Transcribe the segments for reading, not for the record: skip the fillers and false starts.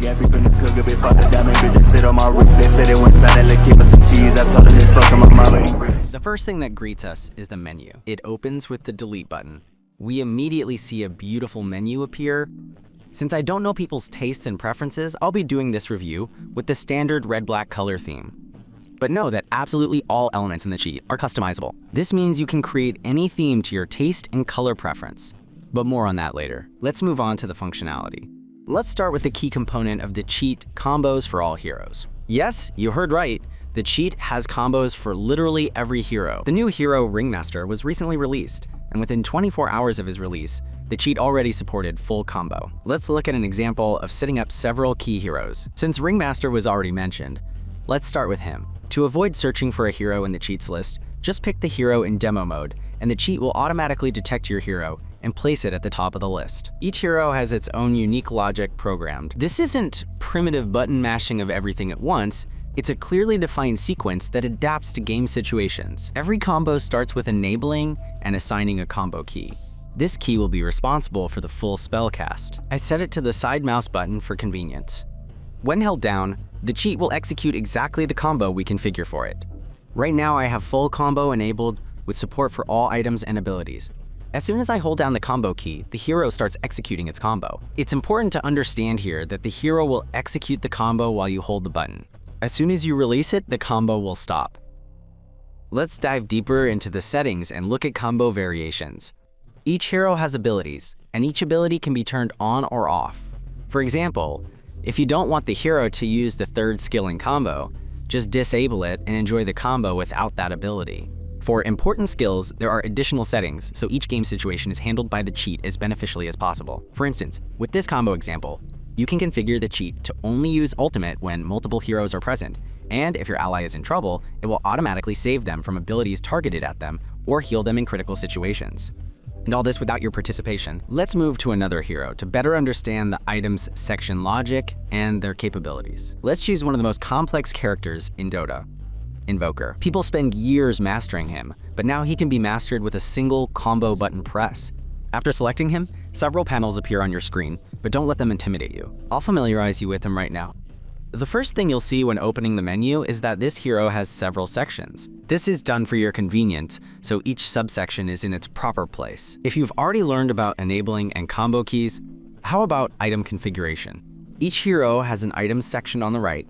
got beef in the cooker, bit pop the diamond, bitch, they sit on my wrist. They said it went silent, like keep us some cheese. I told them it's fucking my mama. The first thing that greets us is the menu. It opens with the delete button. We immediately see a beautiful menu appear. Since I don't know people's tastes and preferences, I'll be doing this review with the standard red-black color theme. But know that absolutely all elements in the cheat are customizable. This means you can create any theme to your taste and color preference. But more on that later. Let's move on to the functionality. Let's start with the key component of the cheat, combos for all heroes. Yes, you heard right. The cheat has combos for literally every hero. The new hero Ringmaster was recently released, and within 24 hours of his release, the cheat already supported full combo. Let's look at an example of setting up several key heroes. Since Ringmaster was already mentioned, let's start with him. To avoid searching for a hero in the cheats list, just pick the hero in demo mode, and the cheat will automatically detect your hero and place it at the top of the list. Each hero has its own unique logic programmed. This isn't primitive button mashing of everything at once, it's a clearly defined sequence that adapts to game situations. Every combo starts with enabling and assigning a combo key. This key will be responsible for the full spell cast. I set it to the side mouse button for convenience. When held down, the cheat will execute exactly the combo we configure for it. Right now I have full combo enabled with support for all items and abilities. As soon as I hold down the combo key, the hero starts executing its combo. It's important to understand here that the hero will execute the combo while you hold the button. As soon as you release it, the combo will stop. Let's dive deeper into the settings and look at combo variations. Each hero has abilities, and each ability can be turned on or off. For example, if you don't want the hero to use the third skill in combo, just disable it and enjoy the combo without that ability. For important skills, there are additional settings, so each game situation is handled by the cheat as beneficially as possible. For instance, with this combo example, you can configure the cheat to only use ultimate when multiple heroes are present, and if your ally is in trouble, it will automatically save them from abilities targeted at them or heal them in critical situations. And all this without your participation. Let's move to another hero to better understand the item's section logic and their capabilities. Let's choose one of the most complex characters in Dota, Invoker. People spend years mastering him, but now he can be mastered with a single combo button press. After selecting him, several panels appear on your screen, but don't let them intimidate you. I'll familiarize you with him right now. The first thing you'll see when opening the menu is that this hero has several sections. This is done for your convenience, so each subsection is in its proper place. If you've already learned about enabling and combo keys, how about item configuration? Each hero has an items section on the right.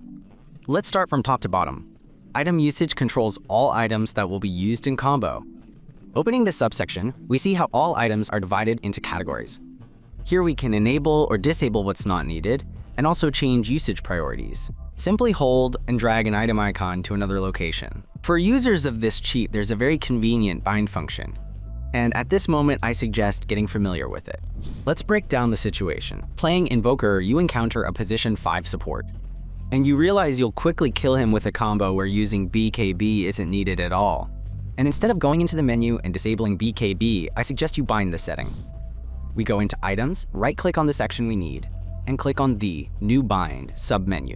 Let's start from top to bottom. Item usage controls all items that will be used in combo. Opening this subsection, we see how all items are divided into categories. Here we can enable or disable what's not needed, and also change usage priorities. Simply hold and drag an item icon to another location. For users of this cheat, there's a very convenient bind function, and at this moment I suggest getting familiar with it. Let's break down the situation. Playing Invoker, you encounter a position 5 support, and you realize you'll quickly kill him with a combo where using BKB isn't needed at all. And instead of going into the menu and disabling BKB, I suggest you bind this setting. We go into Items, right-click on the section we need, and click on the New Bind submenu.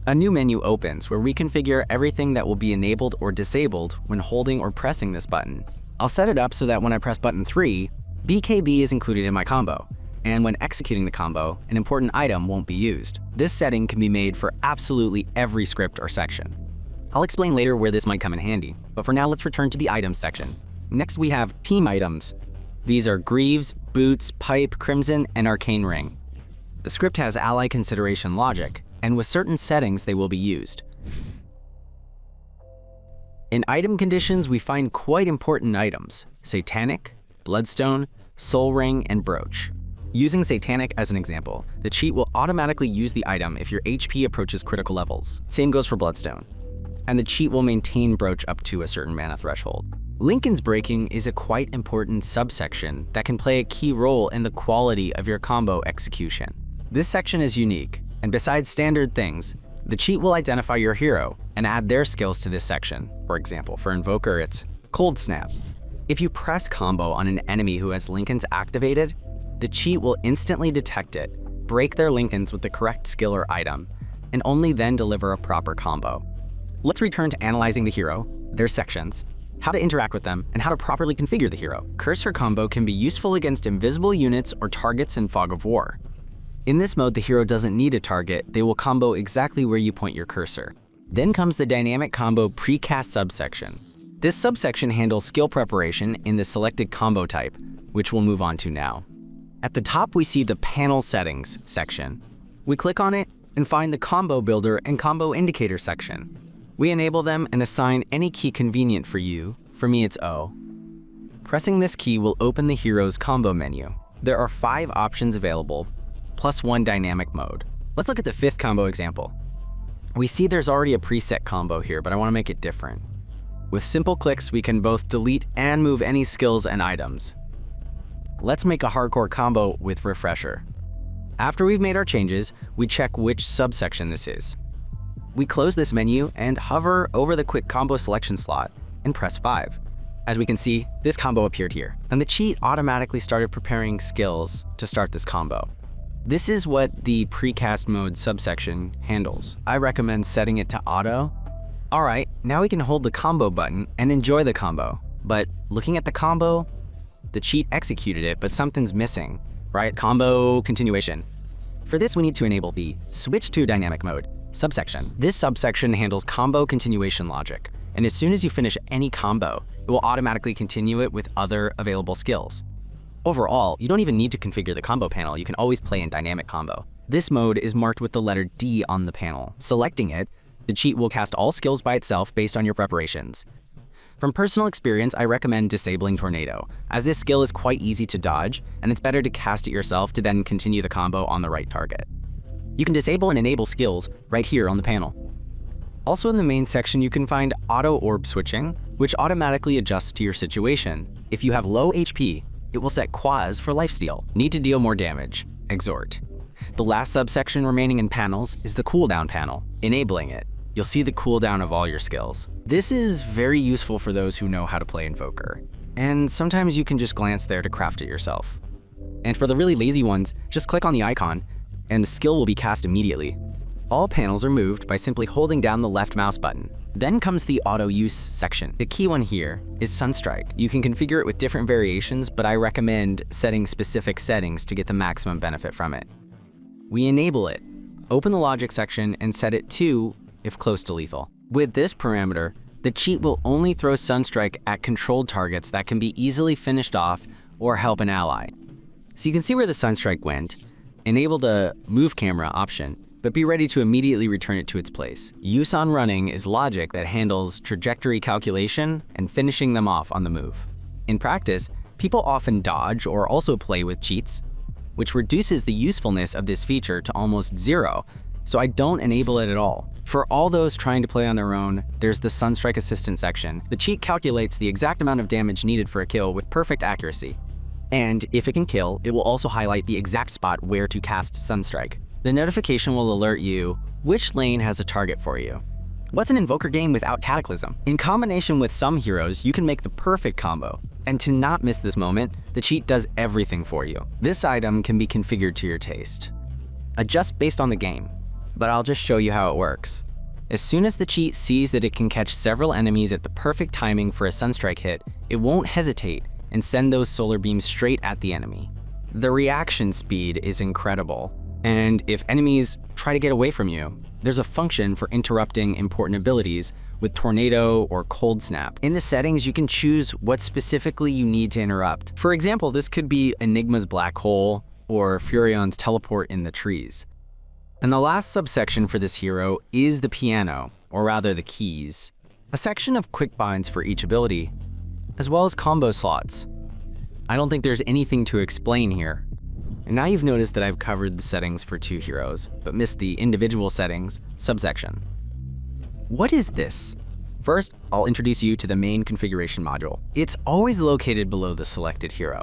A new menu opens where we configure everything that will be enabled or disabled when holding or pressing this button. I'll set it up so that when I press button 3, BKB is included in my combo, and when executing the combo, an important item won't be used. This setting can be made for absolutely every script or section. I'll explain later where this might come in handy, but for now let's return to the items section. Next we have team items. These are Greaves, Boots, Pipe, Crimson, and Arcane Ring. The script has ally consideration logic, and with certain settings they will be used. In item conditions we find quite important items: Satanic, Bloodstone, Soul Ring, and Brooch. Using Satanic as an example, the cheat will automatically use the item if your HP approaches critical levels. Same goes for Bloodstone. And the cheat will maintain Brooch up to a certain mana threshold. Linken's Breaking is a quite important subsection that can play a key role in the quality of your combo execution. This section is unique, and besides standard things, the cheat will identify your hero and add their skills to this section. For example, for Invoker, it's Cold Snap. If you press combo on an enemy who has Linken's activated, the cheat will instantly detect it, break their Linken's with the correct skill or item, and only then deliver a proper combo. Let's return to analyzing the hero, their sections, how to interact with them, and how to properly configure the hero. Cursor combo can be useful against invisible units or targets in Fog of War. In this mode, the hero doesn't need a target, they will combo exactly where you point your cursor. Then comes the dynamic combo precast subsection. This subsection handles skill preparation in the selected combo type, which we'll move on to now. At the top, we see the panel settings section. We click on it and find the combo builder and combo indicator section. We enable them and assign any key convenient for you. For me, it's O. Pressing this key will open the hero's combo menu. There are 5 options available, plus 1 dynamic mode. Let's look at the 5th combo example. We see there's already a preset combo here, but I want to make it different. With simple clicks, we can both delete and move any skills and items. Let's make a hardcore combo with Refresher. After we've made our changes, we check which subsection this is. We close this menu and hover over the quick combo selection slot and press 5. As we can see, this combo appeared here, and the cheat automatically started preparing skills to start this combo. This is what the precast mode subsection handles. I recommend setting it to auto. All right, now we can hold the combo button and enjoy the combo. But looking at the combo, the cheat executed it, but something's missing, right? Combo continuation. For this, we need to enable the switch to dynamic mode subsection. This subsection handles combo continuation logic, and as soon as you finish any combo, it will automatically continue it with other available skills. Overall, you don't even need to configure the combo panel, you can always play in dynamic combo. This mode is marked with the letter D on the panel. Selecting it, the cheat will cast all skills by itself based on your preparations. From personal experience, I recommend disabling Tornado, as this skill is quite easy to dodge, and it's better to cast it yourself to then continue the combo on the right target. You can disable and enable skills right here on the panel. Also in the main section, you can find auto orb switching, which automatically adjusts to your situation. If you have low HP, it will set Quaz for lifesteal. Need to deal more damage? Exhort. The last subsection remaining in panels is the cooldown panel. Enabling it, you'll see the cooldown of all your skills. This is very useful for those who know how to play Invoker, and sometimes you can just glance there to craft it yourself. And for the really lazy ones, just click on the icon, and the skill will be cast immediately. All panels are moved by simply holding down the left mouse button. Then comes the auto use section. The key one here is Sunstrike. You can configure it with different variations, but I recommend setting specific settings to get the maximum benefit from it. We enable it, open the logic section, and set it to if close to lethal. With this parameter, the cheat will only throw Sunstrike at controlled targets that can be easily finished off or help an ally. So you can see where the Sunstrike went. Enable the move camera option, but be ready to immediately return it to its place. Use on running is logic that handles trajectory calculation and finishing them off on the move. In practice, people often dodge or also play with cheats, which reduces the usefulness of this feature to almost 0, so I don't enable it at all. For all those trying to play on their own, there's the Sunstrike Assistant section. The cheat calculates the exact amount of damage needed for a kill with perfect accuracy. And if it can kill, it will also highlight the exact spot where to cast Sunstrike. The notification will alert you which lane has a target for you. What's an Invoker game without Cataclysm? In combination with some heroes, you can make the perfect combo. And to not miss this moment, the cheat does everything for you. This item can be configured to your taste. Adjust based on the game, but I'll just show you how it works. As soon as the cheat sees that it can catch several enemies at the perfect timing for a Sunstrike hit, it won't hesitate and send those solar beams straight at the enemy. The reaction speed is incredible, and if enemies try to get away from you, there's a function for interrupting important abilities with Tornado or Cold Snap. In the settings, you can choose what specifically you need to interrupt. For example, this could be Enigma's Black Hole or Furion's Teleport in the Trees. And the last subsection for this hero is the piano, or rather the keys, a section of quick binds for each ability, as well as combo slots. I don't think there's anything to explain here. And now you've noticed that I've covered the settings for 2 heroes, but missed the individual settings subsection. What is this? First, I'll introduce you to the main configuration module. It's always located below the selected hero.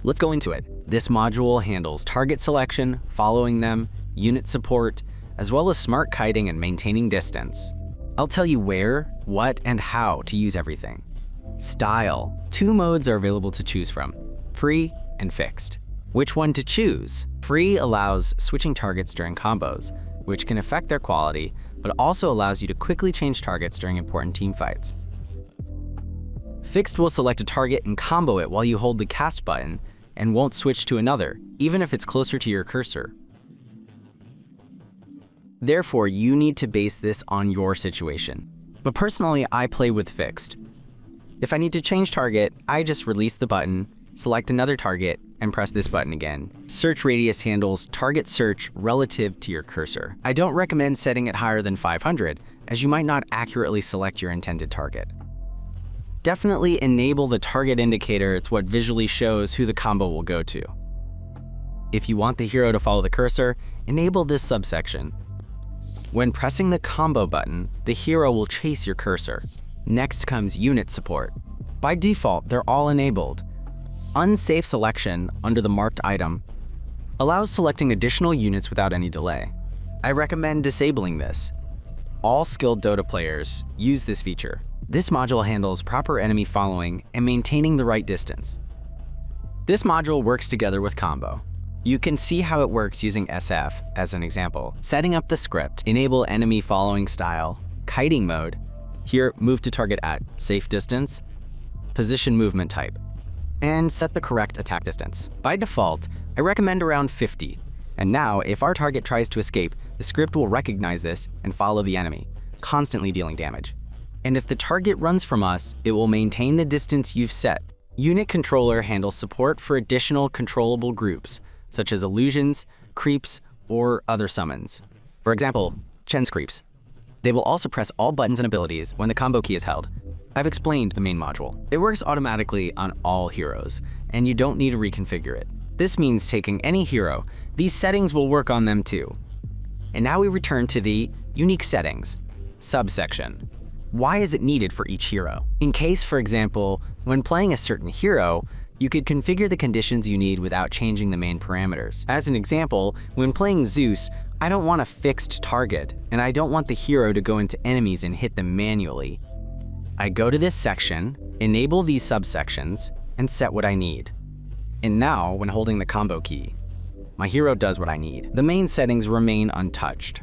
Let's go into it. This module handles target selection, following them, unit support, as well as smart kiting and maintaining distance. I'll tell you where, what, and how to use everything. Style. 2 modes are available to choose from, free and fixed. Which one to choose? Free allows switching targets during combos, which can affect their quality, but also allows you to quickly change targets during important team fights. Fixed will select a target and combo it while you hold the cast button and won't switch to another, even if it's closer to your cursor. Therefore, you need to base this on your situation. But personally, I play with fixed. If I need to change target, I just release the button, select another target, and press this button again. Search radius handles target search relative to your cursor. I don't recommend setting it higher than 500, as you might not accurately select your intended target. Definitely enable the target indicator. It's what visually shows who the combo will go to. If you want the hero to follow the cursor, enable this subsection. When pressing the combo button, the hero will chase your cursor. Next comes unit support. By default, they're all enabled. Unsafe selection under the marked item allows selecting additional units without any delay. I recommend disabling this. All skilled Dota players use this feature. This module handles proper enemy following and maintaining the right distance. This module works together with combo. You can see how it works using SF as an example. Setting up the script, enable enemy following style, kiting mode. Here, move to target at safe distance, position movement type, and set the correct attack distance. By default, I recommend around 50. And now, if our target tries to escape, the script will recognize this and follow the enemy, constantly dealing damage. And if the target runs from us, it will maintain the distance you've set. Unit Controller handles support for additional controllable groups, such as illusions, creeps, or other summons. For example, Chen's creeps. They will also press all buttons and abilities when the combo key is held. I've explained the main module. It works automatically on all heroes, and you don't need to reconfigure it. This means taking any hero, these settings will work on them too. And now we return to the unique settings subsection. Why is it needed for each hero? In case, for example, when playing a certain hero, you could configure the conditions you need without changing the main parameters. As an example, when playing Zeus, I don't want a fixed target, and I don't want the hero to go into enemies and hit them manually. I go to this section, enable these subsections, and set what I need. And now, when holding the combo key, my hero does what I need. The main settings remain untouched.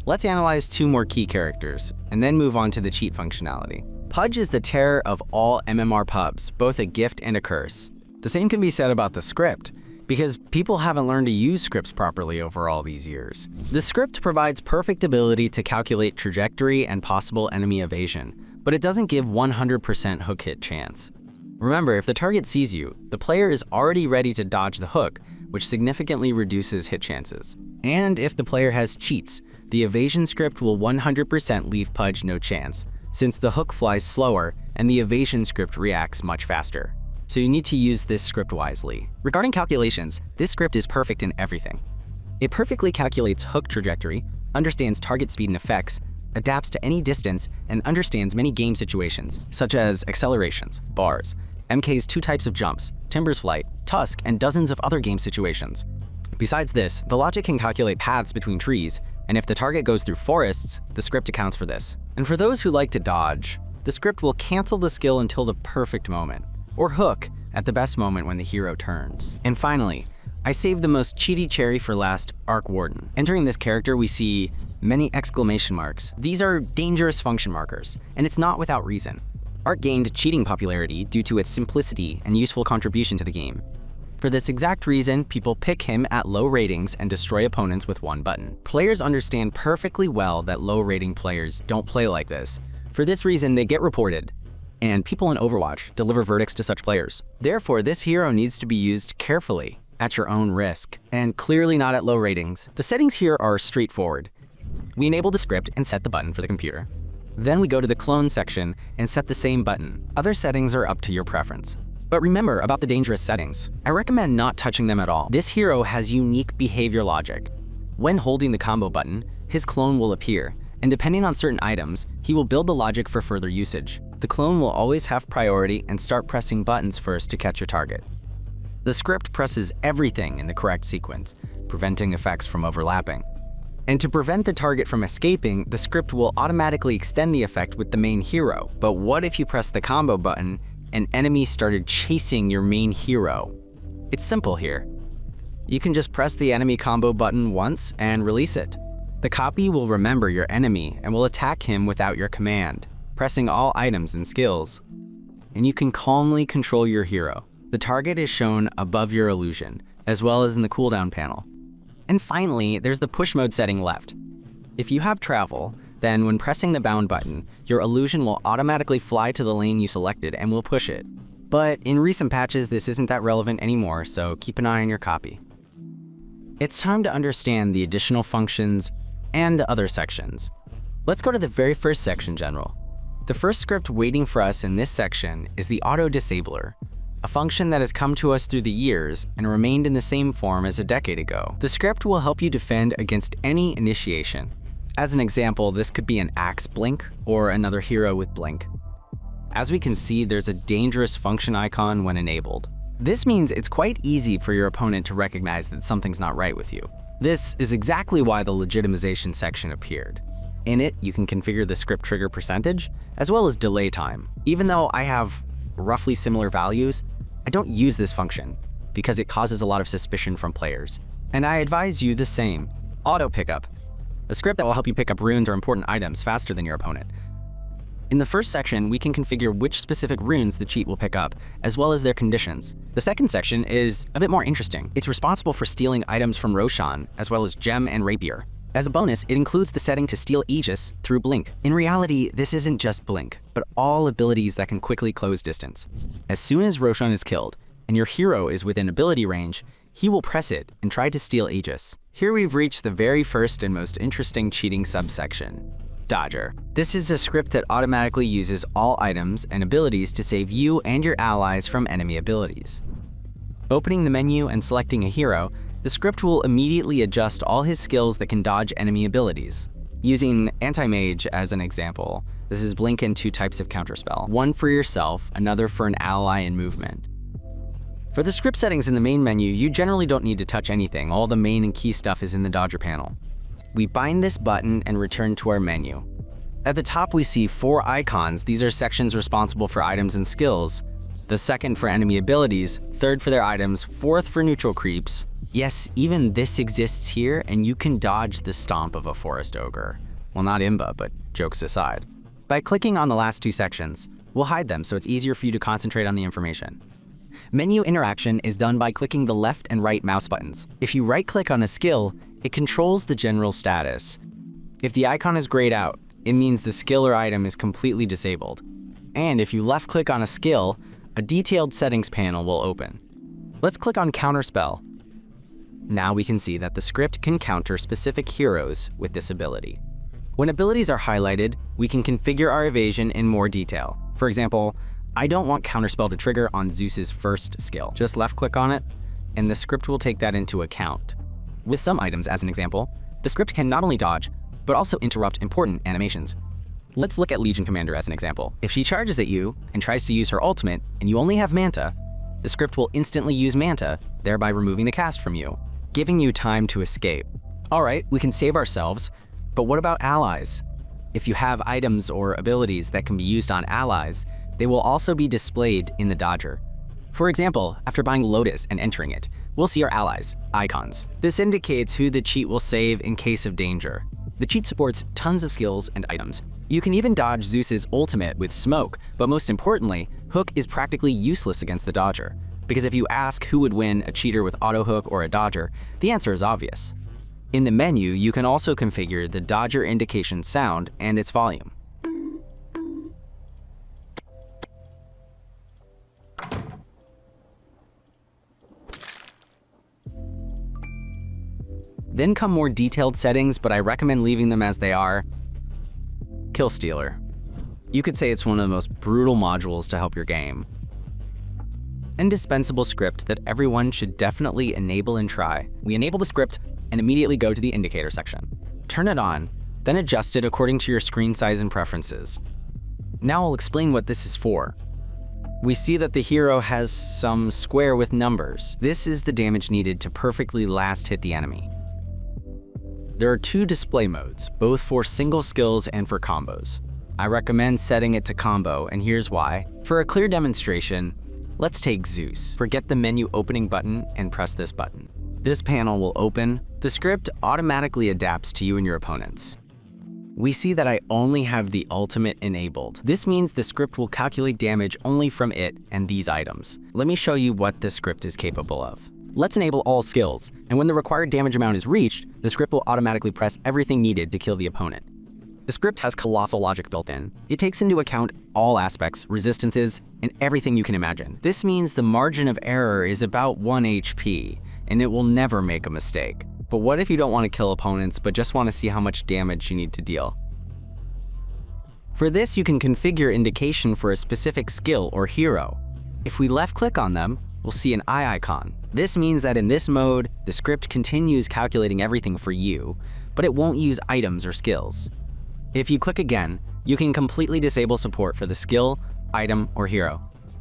Let's analyze 2 more key characters, and then move on to the cheat functionality. Pudge is the terror of all MMR pubs, both a gift and a curse. The same can be said about the script, because people haven't learned to use scripts properly over all these years. The script provides perfect ability to calculate trajectory and possible enemy evasion, but it doesn't give 100% hook hit chance. Remember, if the target sees you, the player is already ready to dodge the hook, which significantly reduces hit chances. And if the player has cheats, the evasion script will 100% leave Pudge no chance, since the hook flies slower and the evasion script reacts much faster. So you need to use this script wisely. Regarding calculations, this script is perfect in everything. It perfectly calculates hook trajectory, understands target speed and effects, adapts to any distance, and understands many game situations, such as accelerations, bars, MK's 2 types of jumps, Timber's flight, Tusk, and dozens of other game situations. Besides this, the logic can calculate paths between trees, and if the target goes through forests, the script accounts for this. And for those who like to dodge, the script will cancel the skill until the perfect moment, or hook at the best moment when the hero turns. And finally, I saved the most cheaty cherry for last, Arc Warden. Entering this character, we see many exclamation marks. These are dangerous function markers, and it's not without reason. Arc gained cheating popularity due to its simplicity and useful contribution to the game. For this exact reason, people pick him at low ratings and destroy opponents with 1 button. Players understand perfectly well that low rating players don't play like this. For this reason, they get reported, and people in Overwatch deliver verdicts to such players. Therefore, this hero needs to be used carefully, at your own risk, and clearly not at low ratings. The settings here are straightforward. We enable the script and set the button for the computer. Then we go to the clone section and set the same button. Other settings are up to your preference. But remember about the dangerous settings. I recommend not touching them at all. This hero has unique behavior logic. When holding the combo button, his clone will appear, and depending on certain items, he will build the logic for further usage. The clone will always have priority and start pressing buttons first to catch your target. The script presses everything in the correct sequence, preventing effects from overlapping. And to prevent the target from escaping, the script will automatically extend the effect with the main hero. But what if you press the combo button and enemies started chasing your main hero? It's simple here. You can just press the enemy combo button once and release it. The copy will remember your enemy and will attack him without your command, pressing all items and skills. And you can calmly control your hero. The target is shown above your illusion, as well as in the cooldown panel. And finally, there's the push mode setting left. If you have travel, then when pressing the bound button, your illusion will automatically fly to the lane you selected and will push it. But in recent patches, this isn't that relevant anymore, so keep an eye on your copy. It's time to understand the additional functions and other sections. Let's go to the very first section, General. The first script waiting for us in this section is the Auto Disabler, a function that has come to us through the years and remained in the same form as a decade ago. The script will help you defend against any initiation. As an example, this could be an axe blink or another hero with blink. As we can see, there's a dangerous function icon when enabled. This means it's quite easy for your opponent to recognize that something's not right with you. This is exactly why the legitimization section appeared. In it, you can configure the script trigger percentage, as well as delay time. Even though I have roughly similar values, I don't use this function because it causes a lot of suspicion from players. And I advise you the same. Auto Pickup, a script that will help you pick up runes or important items faster than your opponent. In the first section, we can configure which specific runes the cheat will pick up, as well as their conditions. The second section is a bit more interesting. It's responsible for stealing items from Roshan, as well as Gem and Rapier. As a bonus, it includes the setting to steal Aegis through Blink. In reality, this isn't just Blink, but all abilities that can quickly close distance. As soon as Roshan is killed, and your hero is within ability range, he will press it and try to steal Aegis. Here we've reached the very first and most interesting cheating subsection, Dodger. This is a script that automatically uses all items and abilities to save you and your allies from enemy abilities. Opening the menu and selecting a hero, the script will immediately adjust all his skills that can dodge enemy abilities. Using Anti-Mage as an example, this is blink and 2 types of counterspell, one for yourself, another for an ally in movement. For the script settings in the main menu, you generally don't need to touch anything. All the main and key stuff is in the Dodger panel. We bind this button and return to our menu. At the top, we see 4 icons. These are sections responsible for items and skills. The second for enemy abilities, third for their items, fourth for neutral creeps. Yes, even this exists here, and you can dodge the stomp of a forest ogre. Well, not Imba, but jokes aside. By clicking on the last 2 sections, we'll hide them so it's easier for you to concentrate on the information. Menu interaction is done by clicking the left and right mouse buttons. If you right-click on a skill, it controls the general status. If the icon is grayed out, it means the skill or item is completely disabled. And if you left-click on a skill, a detailed settings panel will open. Let's click on Counterspell. Now we can see that the script can counter specific heroes with this ability. When abilities are highlighted, we can configure our evasion in more detail. For example, I don't want Counterspell to trigger on Zeus's first skill. Just left-click on it, and the script will take that into account. With some items, as an example, the script can not only dodge, but also interrupt important animations. Let's look at Legion Commander as an example. If she charges at you and tries to use her ultimate, and you only have Manta, the script will instantly use Manta, thereby removing the cast from you, giving you time to escape. Alright, we can save ourselves, but what about allies? If you have items or abilities that can be used on allies, they will also be displayed in the Dodger. For example, after buying Lotus and entering it, we'll see our allies, icons. This indicates who the cheat will save in case of danger. The cheat supports tons of skills and items. You can even dodge Zeus's ultimate with smoke, but most importantly, Hook is practically useless against the Dodger. Because if you ask who would win, a cheater with auto hook or a Dodger, the answer is obvious. In the menu, you can also configure the Dodger indication sound and its volume. Then come more detailed settings, but I recommend leaving them as they are. Killstealer. You could say it's one of the most brutal modules to help your game. Indispensable script that everyone should definitely enable and try. We enable the script and immediately go to the indicator section. Turn it on, then adjust it according to your screen size and preferences. Now I'll explain what this is for. We see that the hero has some square with numbers. This is the damage needed to perfectly last hit the enemy. There are 2 display modes, both for single skills and for combos. I recommend setting it to combo, and here's why. For a clear demonstration, let's take Zeus. Forget the menu opening button and press this button. This panel will open. The script automatically adapts to you and your opponents. We see that I only have the ultimate enabled. This means the script will calculate damage only from it and these items. Let me show you what this script is capable of. Let's enable all skills, and when the required damage amount is reached, the script will automatically press everything needed to kill the opponent. The script has colossal logic built in. It takes into account all aspects, resistances, and everything you can imagine. This means the margin of error is about 1 HP, and it will never make a mistake. But what if you don't want to kill opponents, but just want to see how much damage you need to deal? For this, you can configure indication for a specific skill or hero. If we left-click on them, we'll see an eye icon. This means that in this mode, the script continues calculating everything for you, but it won't use items or skills. If you click again, you can completely disable support for the skill, item, or hero.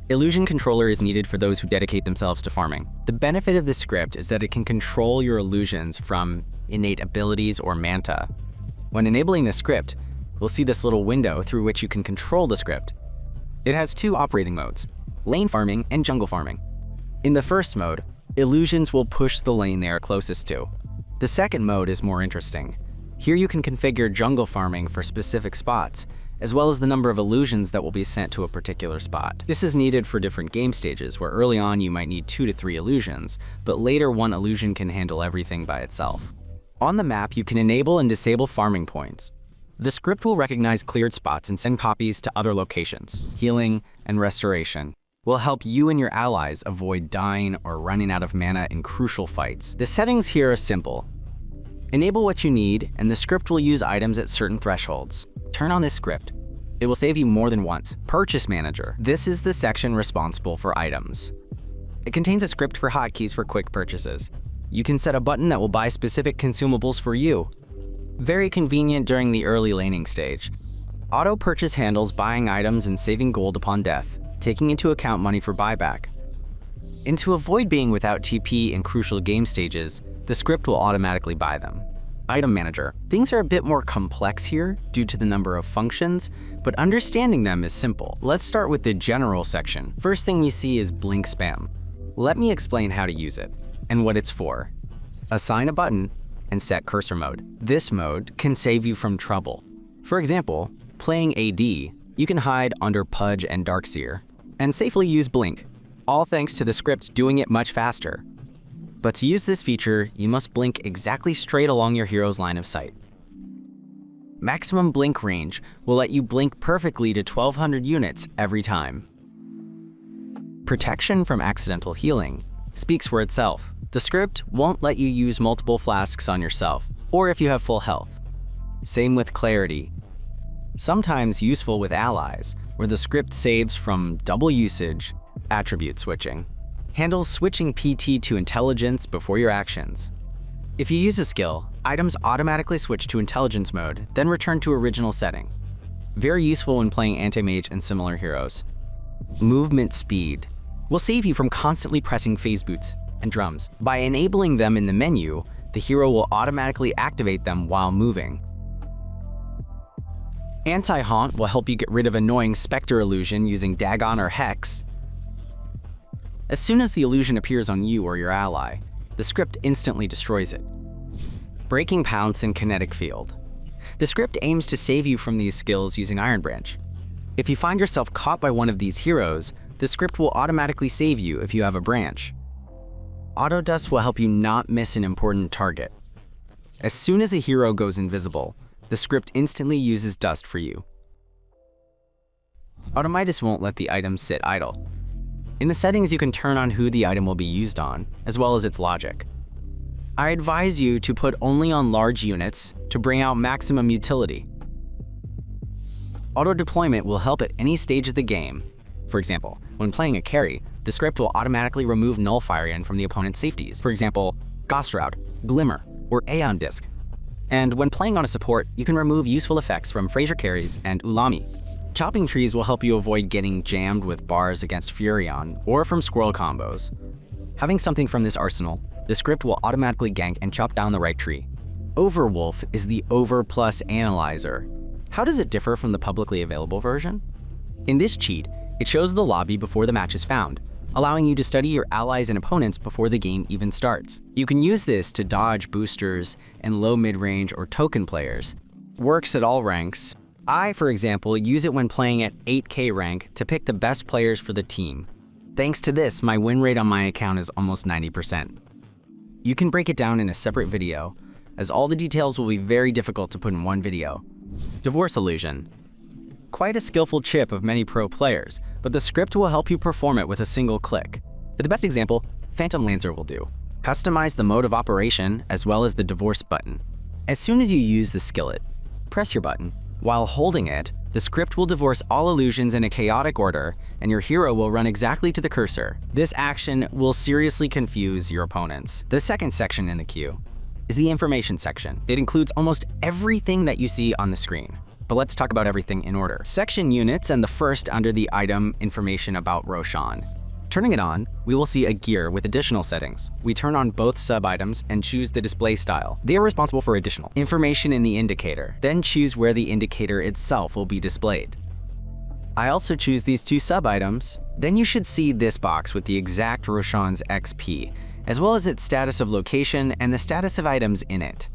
Illusion Controller is needed for those who dedicate themselves to farming. The benefit of this script is that it can control your illusions from innate abilities or manta. When enabling the script, we'll see this little window through which you can control the script. It has two operating modes, lane farming and jungle farming. In the first mode, illusions will push the lane they are closest to. The second mode is more interesting. Here you can configure jungle farming for specific spots, as well as the number of illusions that will be sent to a particular spot. This is needed for different game stages, where early on you might need 2 to 3 illusions, but later one illusion can handle everything by itself. On the map, you can enable and disable farming points. The script will recognize cleared spots and send copies to other locations. Healing and restoration will help you and your allies avoid dying or running out of mana in crucial fights. The settings here are simple. Enable what you need, and the script will use items at certain thresholds. Turn on this script. It will save you more than once. Purchase Manager. This is the section responsible for items. It contains a script for hotkeys for quick purchases. You can set a button that will buy specific consumables for you. Very convenient during the early laning stage. Auto purchase handles buying items and saving gold upon death, taking into account money for buyback. And to avoid being without TP in crucial game stages, the script will automatically buy them. Item Manager. Things are a bit more complex here due to the number of functions, but understanding them is simple. Let's start with the general section. First thing we see is blink spam. Let me explain how to use it and what it's for. Assign a button and set cursor mode. This mode can save you from trouble. For example, playing AD, you can hide under Pudge and Darkseer and safely use blink, all thanks to the script doing it much faster. But to use this feature, you must blink exactly straight along your hero's line of sight. Maximum blink range will let you blink perfectly to 1200 units every time. Protection from accidental healing speaks for itself. The script won't let you use multiple flasks on yourself, or if you have full health. Same with clarity. Sometimes useful with allies, where the script saves from double usage, attribute switching. Handles switching PT to intelligence before your actions. If you use a skill, items automatically switch to intelligence mode, then return to original setting. Very useful when playing anti-mage and similar heroes. Movement speed will save you from constantly pressing phase boots and drums. By enabling them in the menu, the hero will automatically activate them while moving. Anti-haunt will help you get rid of annoying specter illusion using Dagon or Hex. As soon as the illusion appears on you or your ally, the script instantly destroys it. Breaking Pounce and Kinetic Field. The script aims to save you from these skills using Iron Branch. If you find yourself caught by one of these heroes, the script will automatically save you if you have a branch. Auto Dust will help you not miss an important target. As soon as a hero goes invisible, the script instantly uses dust for you. Automitis won't let the item sit idle. In the settings, you can turn on who the item will be used on, as well as its logic. I advise you to put only on large units to bring out maximum utility. Auto deployment will help at any stage of the game. For example, when playing a carry, the script will automatically remove Nullfire from the opponent's safeties. For example, Gaussrout, Glimmer, or Aeon Disc. And when playing on a support, you can remove useful effects from Fraser carries and Ulami. Chopping trees will help you avoid getting jammed with bars against Furion or from squirrel combos. Having something from this arsenal, the script will automatically gank and chop down the right tree. Overwolf is the Over Plus Analyzer. How does it differ from the publicly available version? In this cheat, it shows the lobby before the match is found, allowing you to study your allies and opponents before the game even starts. You can use this to dodge boosters and low mid-range or token players. Works at all ranks. I, for example, use it when playing at 8K rank to pick the best players for the team. Thanks to this, my win rate on my account is almost 90%. You can break it down in a separate video, as all the details will be very difficult to put in one video. Divorce illusion. Quite a skillful chip of many pro players, but the script will help you perform it with a single click. For the best example, Phantom Lancer will do. Customize the mode of operation as well as the divorce button. As soon as you use the skillet, press your button. While holding it, the script will divorce all illusions in a chaotic order, and your hero will run exactly to the cursor. This action will seriously confuse your opponents. The second section in the queue is the information section. It includes almost everything that you see on the screen. But let's talk about everything in order. Section units, and the first under the item information about Roshan. Turning it on, we will see a gear with additional settings. We turn on both sub-items and choose the display style. They are responsible for additional information in the indicator. Then choose where the indicator itself will be displayed. I also choose these two sub-items. Then you should see this box with the exact Roshan's XP, as well as its status of location and the status of items in it.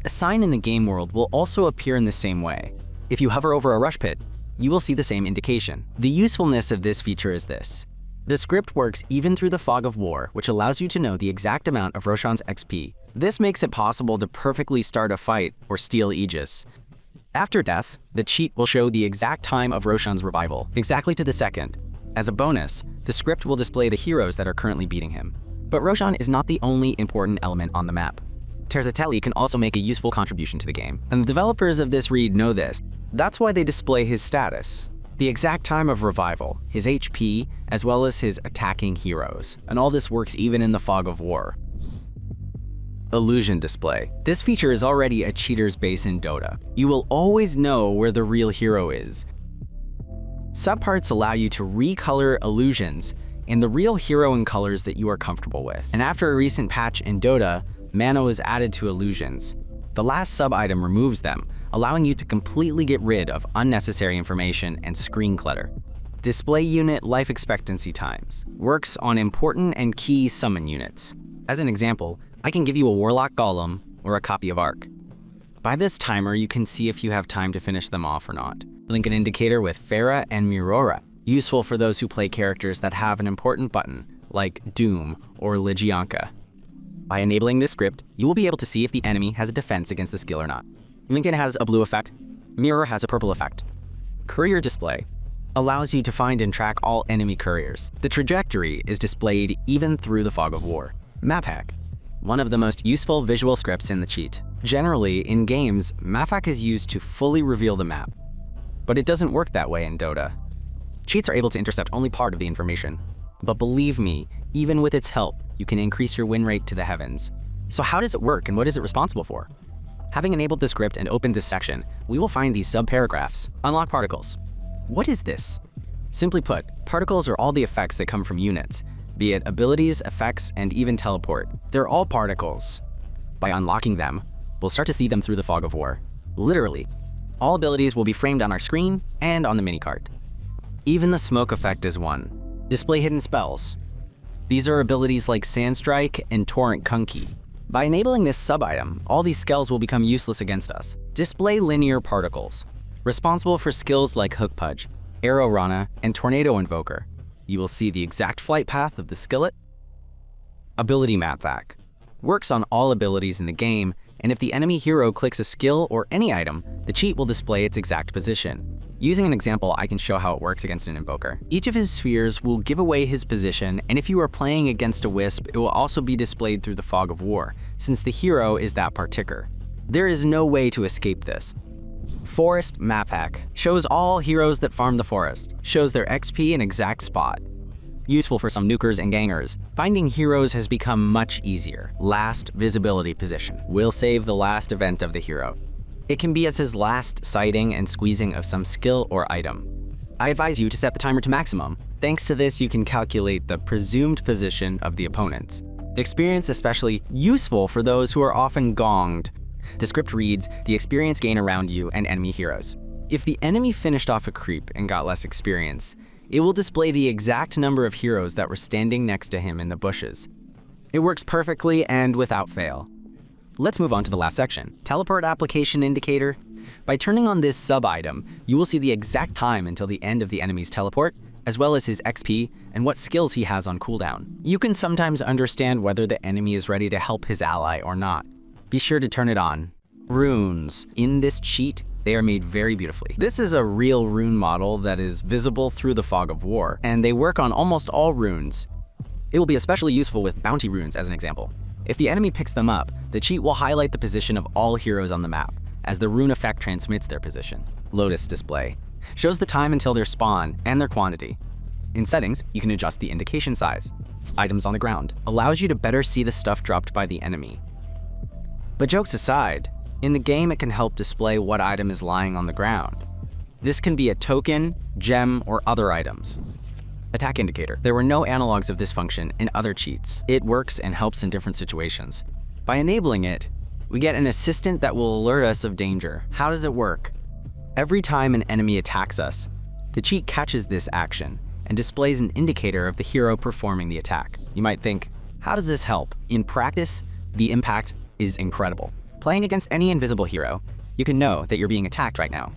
A sign in the game world will also appear in the same way. If you hover over a rush pit, you will see the same indication. The usefulness of this feature is this. The script works even through the fog of war, which allows you to know the exact amount of Roshan's XP. This makes it possible to perfectly start a fight or steal Aegis. After death, the cheat will show the exact time of Roshan's revival, exactly to the second. As a bonus, the script will display the heroes that are currently beating him. But Roshan is not the only important element on the map. Terzatelli can also make a useful contribution to the game, and the developers of this read know this. That's why they display his status, the exact time of revival, his HP, as well as his attacking heroes. And all this works even in the fog of war. Illusion display. This feature is already a cheater's base in Dota. You will always know where the real hero is. Subparts allow you to recolor illusions in the real hero in colors that you are comfortable with. And after a recent patch in Dota, mana was added to illusions. The last sub-item removes them, allowing you to completely get rid of unnecessary information and screen clutter. Display unit life expectancy times works on important and key summon units. As an example, I can give you a Warlock Golem or a copy of Arc. By this timer, you can see if you have time to finish them off or not. Link an indicator with Farah and Mirora, useful for those who play characters that have an important button, like Doom or Legionka. By enabling this script, you will be able to see if the enemy has a defense against the skill or not. Lincoln has a blue effect, Mirror has a purple effect. Courier display allows you to find and track all enemy couriers. The trajectory is displayed even through the fog of war. Map hack, one of the most useful visual scripts in the cheat. Generally, in games, map hack is used to fully reveal the map, but it doesn't work that way in Dota. Cheats are able to intercept only part of the information, but believe me, even with its help, you can increase your win rate to the heavens. So how does it work and what is it responsible for? Having enabled the script and opened this section, we will find these sub-paragraphs. Unlock particles. What is this? Simply put, particles are all the effects that come from units, be it abilities, effects, and even teleport. They're all particles. By unlocking them, we'll start to see them through the fog of war. Literally, all abilities will be framed on our screen and on the minicart. Even the smoke effect is one. Display hidden spells. These are abilities like Sandstrike and Torrent Kunki. By enabling this sub-item, all these skills will become useless against us. Display linear particles, responsible for skills like Hook Pudge, Arrow Rana, and Tornado Invoker. You will see the exact flight path of the skillet. Ability Map Hack works on all abilities in the game, and if the enemy hero clicks a skill or any item, the cheat will display its exact position. Using an example, I can show how it works against an invoker. Each of his spheres will give away his position, and if you are playing against a wisp, it will also be displayed through the fog of war, since the hero is that particular. There is no way to escape this. Forest Map Hack shows all heroes that farm the forest, shows their XP in exact spot. Useful for some nukers and gangers. Finding heroes has become much easier. Last visibility position will save the last event of the hero. It can be as his last sighting and squeezing of some skill or item. I advise you to set the timer to maximum. Thanks to this, you can calculate the presumed position of the opponents. Experience especially useful for those who are often gonged. The script reads the experience gain around you and enemy heroes. If the enemy finished off a creep and got less experience, it will display the exact number of heroes that were standing next to him in the bushes. It works perfectly and without fail. Let's move on to the last section, Teleport Application Indicator. By turning on this sub-item, you will see the exact time until the end of the enemy's teleport as well as his XP and what skills he has on cooldown. You can sometimes understand whether the enemy is ready to help his ally or not. Be sure to turn it on. Runes. In this cheat, they are made very beautifully. This is a real rune model that is visible through the fog of war, and they work on almost all runes. It will be especially useful with bounty runes as an example. If the enemy picks them up, the cheat will highlight the position of all heroes on the map, as the rune effect transmits their position. Lotus display shows the time until their spawn and their quantity. In settings, you can adjust the indication size. Items on the ground allows you to better see the stuff dropped by the enemy. But jokes aside, in the game it can help display what item is lying on the ground. This can be a token, gem, or other items. Attack indicator. There were no analogs of this function in other cheats. It works and helps in different situations. By enabling it, we get an assistant that will alert us of danger. How does it work? Every time an enemy attacks us, the cheat catches this action and displays an indicator of the hero performing the attack. You might think, how does this help? In practice, the impact is incredible. Playing against any invisible hero, you can know that you're being attacked right now.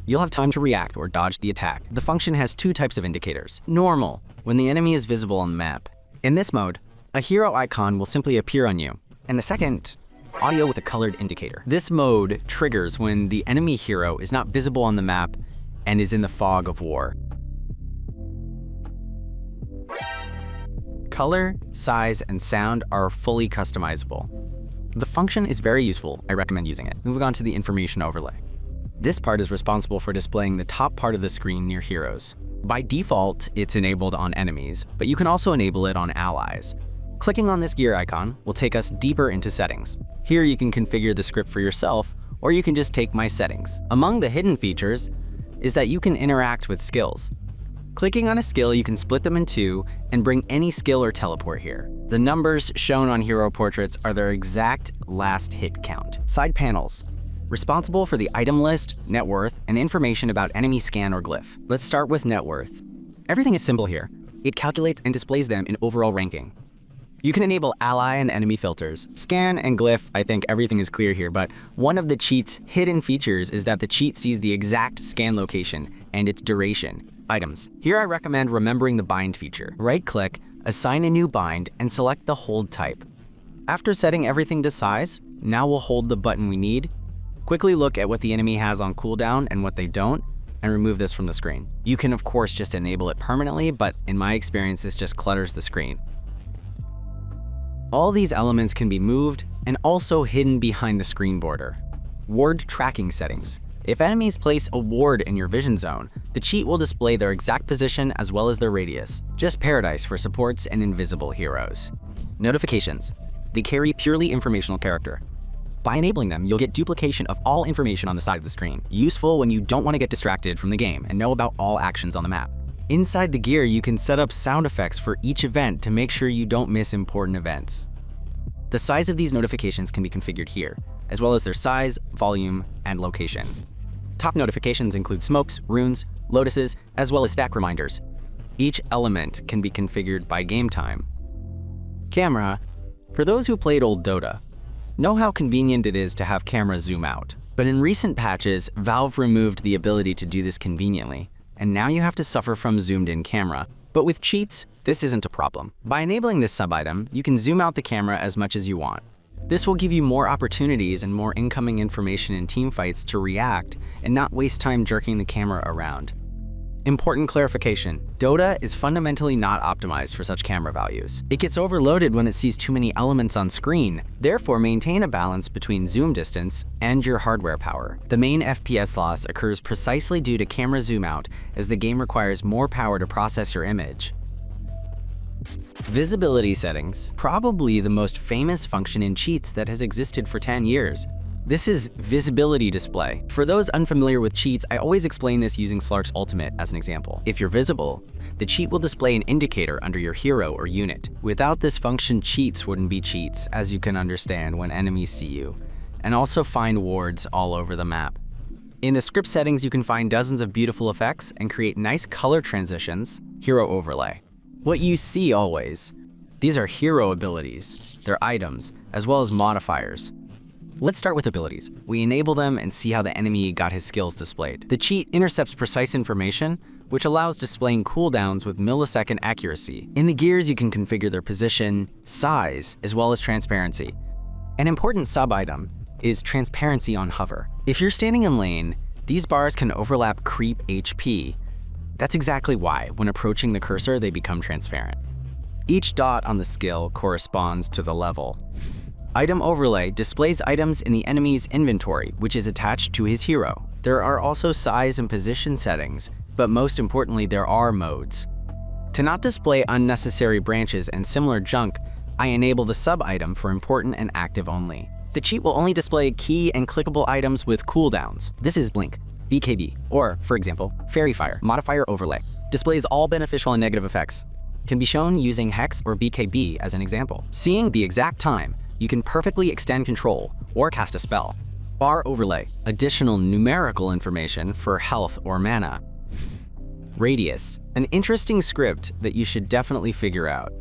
You'll have time to react or dodge the attack. The function has two types of indicators. Normal, when the enemy is visible on the map. In this mode, a hero icon will simply appear on you. And the second, audio with a colored indicator. This mode triggers when the enemy hero is not visible on the map and is in the fog of war. Color, size, and sound are fully customizable. The function is very useful. I recommend using it. Moving on to the information overlay. This part is responsible for displaying the top part of the screen near heroes. By default, it's enabled on enemies, but you can also enable it on allies. Clicking on this gear icon will take us deeper into settings. Here you can configure the script for yourself, or you can just take my settings. Among the hidden features is that you can interact with skills. Clicking on a skill, you can split them in two and bring any skill or teleport here. The numbers shown on hero portraits are their exact last hit count. Side panels, responsible for the item list, net worth, and information about enemy scan or glyph. Let's start with net worth. Everything is simple here. It calculates and displays them in overall ranking. You can enable ally and enemy filters. Scan and glyph, I think everything is clear here, but one of the cheat's hidden features is that the cheat sees the exact scan location and its duration. Items. Here I recommend remembering the bind feature. Right-click, assign a new bind, and select the hold type. After setting everything to size, now we'll hold the button we need. Quickly look at what the enemy has on cooldown and what they don't, and remove this from the screen. You can of course just enable it permanently, but in my experience this just clutters the screen. All these elements can be moved and also hidden behind the screen border. Ward tracking settings. If enemies place a ward in your vision zone, the cheat will display their exact position as well as their radius. Just paradise for supports and invisible heroes. Notifications. They carry purely informational character. By enabling them, you'll get duplication of all information on the side of the screen. Useful when you don't want to get distracted from the game and know about all actions on the map. Inside the gear, you can set up sound effects for each event to make sure you don't miss important events. The size of these notifications can be configured here, as well as their size, volume, and location. Top notifications include smokes, runes, lotuses, as well as stack reminders. Each element can be configured by game time. Camera. For those who played old Dota, know how convenient it is to have camera zoom out. But in recent patches, Valve removed the ability to do this conveniently, and now you have to suffer from zoomed-in camera. But with cheats, this isn't a problem. By enabling this sub-item, you can zoom out the camera as much as you want. This will give you more opportunities and more incoming information in teamfights to react and not waste time jerking the camera around. Important clarification, Dota is fundamentally not optimized for such camera values. It gets overloaded when it sees too many elements on screen. Therefore, maintain a balance between zoom distance and your hardware power. The main FPS loss occurs precisely due to camera zoom out, as the game requires more power to process your image. Visibility settings, probably the most famous function in cheats that has existed for 10 years. This is visibility display. For those unfamiliar with cheats, I always explain this using Slark's ultimate as an example. If you're visible, the cheat will display an indicator under your hero or unit. Without this function, cheats wouldn't be cheats, as you can understand when enemies see you, and also find wards all over the map. In the script settings, you can find dozens of beautiful effects and create nice color transitions, hero overlay. What you see always. These are hero abilities, their items, as well as modifiers. Let's start with abilities. We enable them and see how the enemy got his skills displayed. The cheat intercepts precise information, which allows displaying cooldowns with millisecond accuracy. In the gears, you can configure their position, size, as well as transparency. An important sub-item is transparency on hover. If you're standing in lane, these bars can overlap creep HP. That's exactly why, when approaching the cursor, they become transparent. Each dot on the skill corresponds to the level. Item Overlay displays items in the enemy's inventory, which is attached to his hero. There are also size and position settings, but most importantly, there are modes. To not display unnecessary branches and similar junk, I enable the sub-item for important and active only. The cheat will only display key and clickable items with cooldowns. This is Blink, BKB, or, for example, Fairy Fire. Modifier Overlay displays all beneficial and negative effects. Can be shown using Hex or BKB as an example. Seeing the exact time, you can perfectly extend control or cast a spell. Bar Overlay, additional numerical information for health or mana. Radius, an interesting script that you should definitely figure out.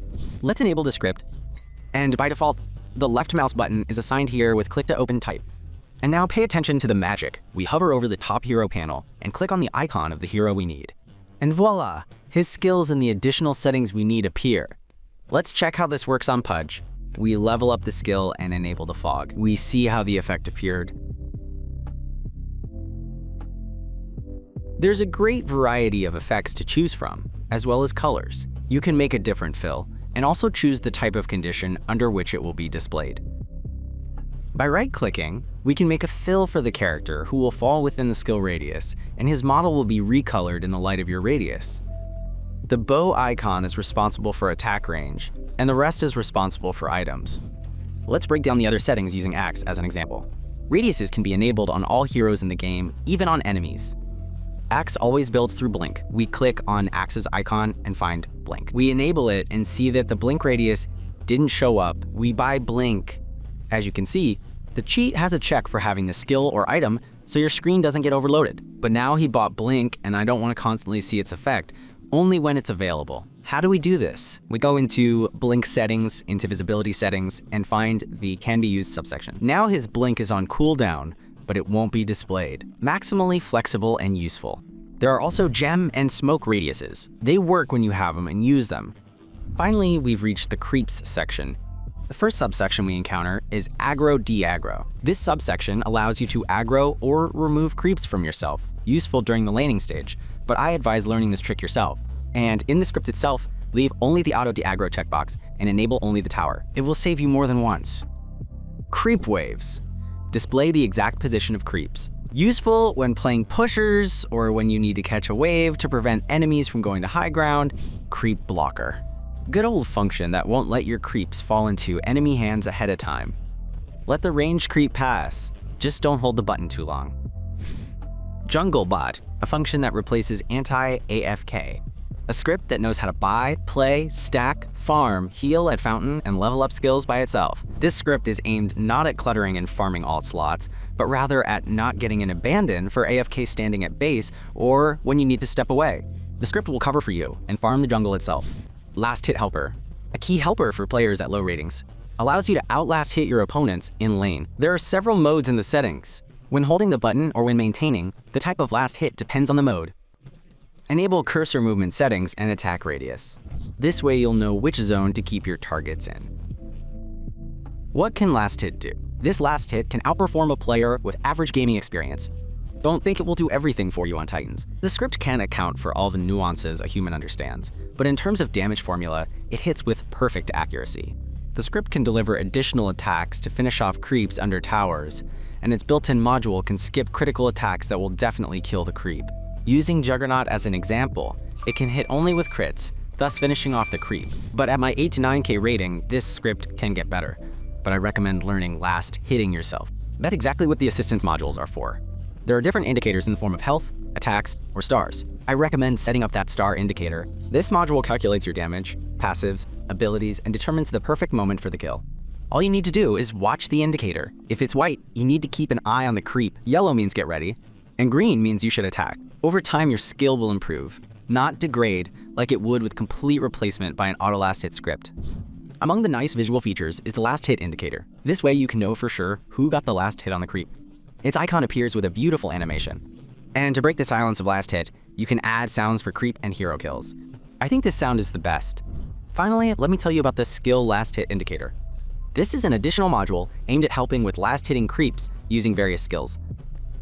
Let's enable the script, and by default, the left mouse button is assigned here with click to open type. And now pay attention to the magic. We hover over the top hero panel and click on the icon of the hero we need. And voila, his skills and the additional settings we need appear. Let's check how this works on Pudge. We level up the skill and enable the fog. We see how the effect appeared. There's a great variety of effects to choose from, as well as colors. You can make a different fill, and also choose the type of condition under which it will be displayed. By right-clicking, we can make a fill for the character who will fall within the skill radius, and his model will be recolored in the light of your radius. The bow icon is responsible for attack range, and the rest is responsible for items. Let's break down the other settings using Axe as an example. Radiuses can be enabled on all heroes in the game, even on enemies. Axe always builds through Blink. We click on Axe's icon and find Blink. We enable it and see that the blink radius didn't show up. We buy Blink. As you can see, the cheat has a check for having the skill or item, so your screen doesn't get overloaded. But now he bought Blink, and I don't want to constantly see its effect, only when it's available. How do we do this? We go into Blink settings, into visibility settings, and find the can be used subsection. Now his Blink is on cooldown, but it won't be displayed. Maximally flexible and useful. There are also gem and smoke radiuses. They work when you have them and use them. Finally, we've reached the creeps section. The first subsection we encounter is aggro-de-aggro. This subsection allows you to aggro or remove creeps from yourself, useful during the laning stage, but I advise learning this trick yourself. And in the script itself, leave only the auto-de-aggro checkbox and enable only the tower. It will save you more than once. Creep waves. Display the exact position of creeps. Useful when playing pushers or when you need to catch a wave to prevent enemies from going to high ground. Creep blocker. Good old function that won't let your creeps fall into enemy hands ahead of time. Let the ranged creep pass. Just don't hold the button too long. Jungle bot, a function that replaces anti-AFK. A script that knows how to buy, play, stack, farm, heal at fountain, and level up skills by itself. This script is aimed not at cluttering and farming alt slots, but rather at not getting an abandon for AFK standing at base or when you need to step away. The script will cover for you and farm the jungle itself. Last hit helper, a key helper for players at low ratings. Allows you to outlast hit your opponents in lane. There are several modes in the settings. When holding the button or when maintaining, the type of last hit depends on the mode. Enable cursor movement settings and attack radius. This way you'll know which zone to keep your targets in. What can last hit do? This last hit can outperform a player with average gaming experience. Don't think it will do everything for you on Titans. The script can't account for all the nuances a human understands, but in terms of damage formula, it hits with perfect accuracy. The script can deliver additional attacks to finish off creeps under towers, and its built-in module can skip critical attacks that will definitely kill the creep. Using Juggernaut as an example, it can hit only with crits, thus finishing off the creep. But at my 8 to 9k rating, this script can get better, but I recommend learning last hitting yourself. That's exactly what the assistance modules are for. There are different indicators in the form of health, attacks, or stars. I recommend setting up that star indicator. This module calculates your damage, passives, abilities, and determines the perfect moment for the kill. All you need to do is watch the indicator. If it's white, you need to keep an eye on the creep. Yellow means get ready, and green means you should attack. Over time, your skill will improve, not degrade like it would with complete replacement by an auto last hit script. Among the nice visual features is the last hit indicator. This way you can know for sure who got the last hit on the creep. Its icon appears with a beautiful animation. And to break the silence of last hit, you can add sounds for creep and hero kills. I think this sound is the best. Finally, let me tell you about the skill last hit indicator. This is an additional module aimed at helping with last hitting creeps using various skills.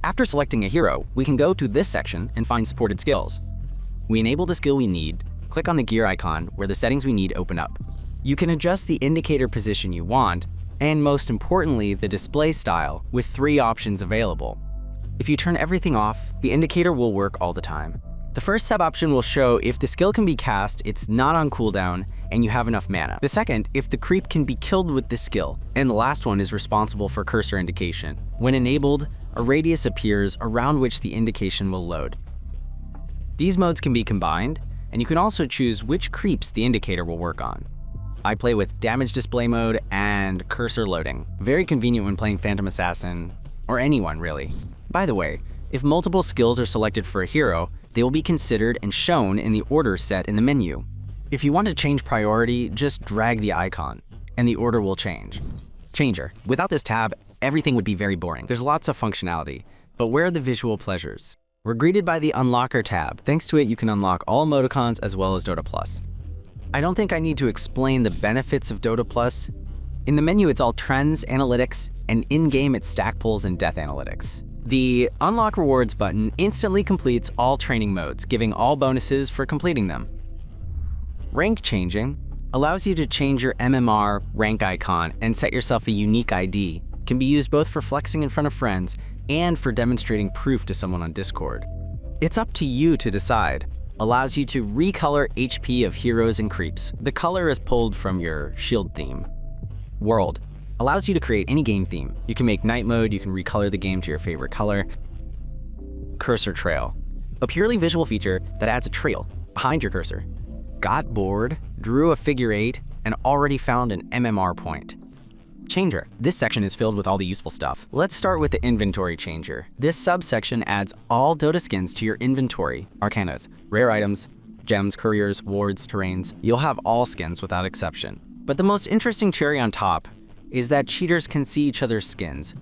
After selecting a hero, we can go to this section and find supported skills. We enable the skill we need, click on the gear icon where the settings we need open up. You can adjust the indicator position you want, and most importantly, the display style with 3 options available. If you turn everything off, the indicator will work all the time. The first sub-option will show if the skill can be cast, it's not on cooldown, and you have enough mana. The second, if the creep can be killed with this skill. And the last one is responsible for cursor indication. When enabled, a radius appears around which the indication will load. These modes can be combined, and you can also choose which creeps the indicator will work on. I play with damage display mode and cursor loading. Very convenient when playing Phantom Assassin, or anyone really. By the way, if multiple skills are selected for a hero, they will be considered and shown in the order set in the menu. If you want to change priority, just drag the icon, and the order will change. Changer. Without this tab, everything would be very boring. There's lots of functionality, but where are the visual pleasures? We're greeted by the Unlocker tab. Thanks to it, you can unlock all emoticons as well as DOTA2. I don't think I need to explain the benefits of DOTA2. In the menu, it's all trends, analytics, and in-game it's stack pulls and death analytics. The Unlock Rewards button instantly completes all training modes, giving all bonuses for completing them. Rank changing allows you to change your MMR rank icon and set yourself a unique ID. Can be used both for flexing in front of friends and for demonstrating proof to someone on Discord. It's up to you to decide. Allows you to recolor HP of heroes and creeps. The color is pulled from your shield theme. World allows you to create any game theme. You can make night mode, you can recolor the game to your favorite color. Cursor trail, a purely visual feature that adds a trail behind your cursor. Got bored, drew a figure 8, and already found an MMR point. Changer. This section is filled with all the useful stuff. Let's start with the inventory changer. This subsection adds all Dota skins to your inventory. Arcanas, rare items, gems, couriers, wards, terrains. You'll have all skins without exception. But the most interesting cherry on top is that cheaters can see each other's skins.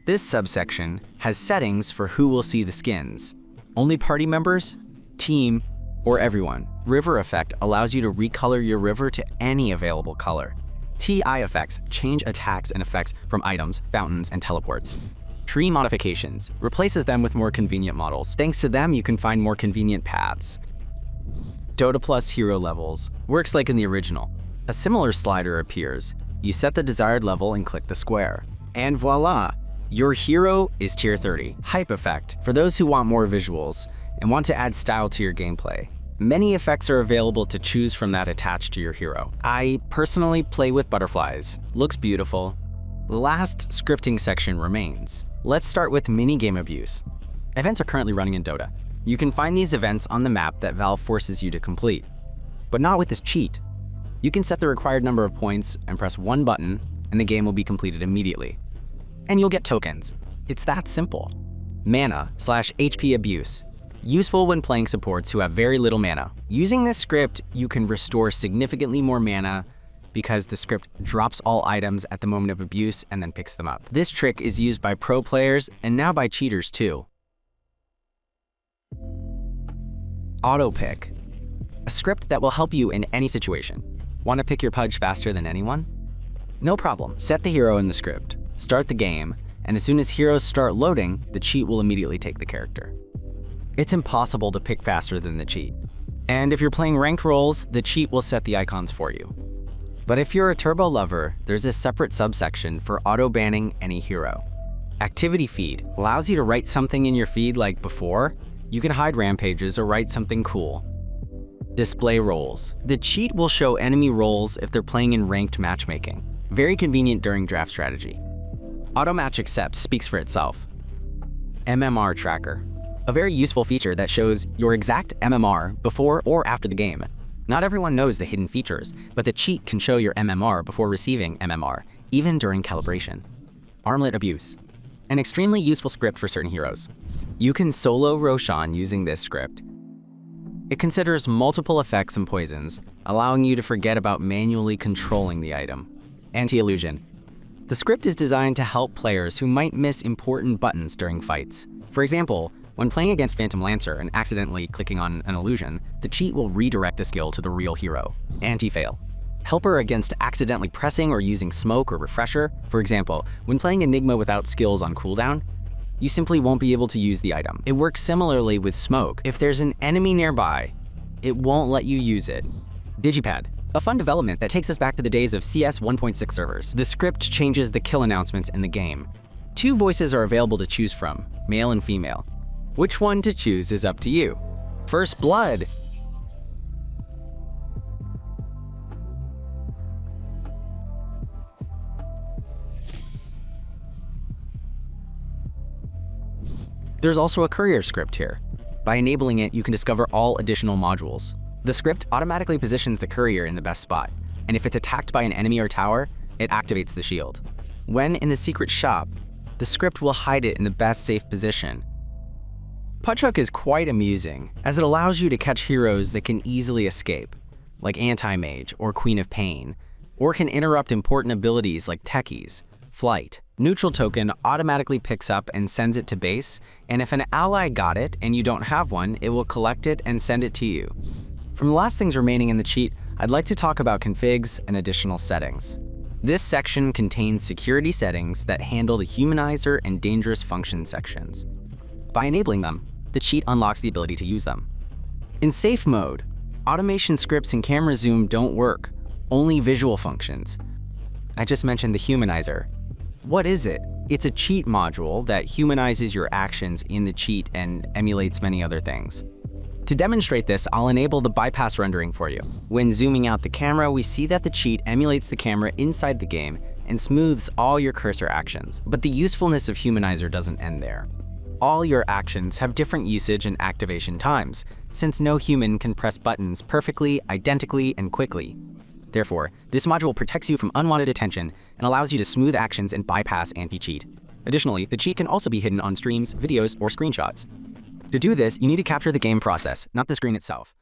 This subsection has settings for who will see the skins. Only party members, team, or everyone. River effect allows you to recolor your river to any available color. TI effects change attacks and effects from items, fountains, and teleports. Tree modifications replaces them with more convenient models. Thanks to them, you can find more convenient paths. Dota+ hero levels works like in the original. A similar slider appears. You set the desired level and click the square. And voila! Your hero is tier 30. Hype effect, for those who want more visuals and want to add style to your gameplay. Many effects are available to choose from that attached to your hero. I personally play with butterflies. Looks beautiful. The last scripting section remains. Let's start with minigame abuse. Events are currently running in Dota. You can find these events on the map that Valve forces you to complete. But not with this cheat. You can set the required number of points and press one button, and the game will be completed immediately. And you'll get tokens. It's that simple. Mana/HP abuse. Useful when playing supports who have very little mana. Using this script, you can restore significantly more mana because the script drops all items at the moment of abuse and then picks them up. This trick is used by pro players and now by cheaters too. Auto pick. A script that will help you in any situation. Want to pick your pudge faster than anyone? No problem. Set the hero in the script, start the game, and as soon as heroes start loading, the cheat will immediately take the character. It's impossible to pick faster than the cheat. And if you're playing ranked roles, the cheat will set the icons for you. But if you're a turbo lover, there's a separate subsection for auto-banning any hero. Activity feed allows you to write something in your feed like before. You can hide rampages or write something cool. Display roles. The cheat will show enemy roles if they're playing in ranked matchmaking. Very convenient during draft strategy. Auto-match accept speaks for itself. MMR tracker. A very useful feature that shows your exact MMR before or after the game. Not everyone knows the hidden features, but the cheat can show your MMR before receiving MMR, even during calibration. Armlet abuse. An extremely useful script for certain heroes. You can solo Roshan using this script. It considers multiple effects and poisons, allowing you to forget about manually controlling the item. Anti-illusion. The script is designed to help players who might miss important buttons during fights. For example, when playing against Phantom Lancer and accidentally clicking on an illusion, the cheat will redirect the skill to the real hero. Anti-fail. Helper against accidentally pressing or using smoke or refresher. For example, when playing Enigma without skills on cooldown, you simply won't be able to use the item. It works similarly with smoke. If there's an enemy nearby, it won't let you use it. Digipad. A fun development that takes us back to the days of CS 1.6 servers. The script changes the kill announcements in the game. 2 voices are available to choose from, male and female. Which one to choose is up to you. First Blood. There's also a courier script here. By enabling it, you can discover all additional modules. The script automatically positions the courier in the best spot, and if it's attacked by an enemy or tower, it activates the shield. When in the secret shop, the script will hide it in the best safe position. Punch Hook is quite amusing, as it allows you to catch heroes that can easily escape, like Anti-Mage or Queen of Pain, or can interrupt important abilities like Techies, Flight. Neutral Token automatically picks up and sends it to base, and if an ally got it and you don't have one, it will collect it and send it to you. From the last things remaining in the cheat, I'd like to talk about configs and additional settings. This section contains security settings that handle the humanizer and dangerous function sections. By enabling them, the cheat unlocks the ability to use them. In safe mode, automation scripts and camera zoom don't work, only visual functions. I just mentioned the humanizer. What is it? It's a cheat module that humanizes your actions in the cheat and emulates many other things. To demonstrate this, I'll enable the bypass rendering for you. When zooming out the camera, we see that the cheat emulates the camera inside the game and smooths all your cursor actions. But the usefulness of Humanizer doesn't end there. All your actions have different usage and activation times, since no human can press buttons perfectly, identically, and quickly. Therefore, this module protects you from unwanted attention and allows you to smooth actions and bypass anti-cheat. Additionally, the cheat can also be hidden on streams, videos, or screenshots. To do this, you need to capture the game process, not the screen itself.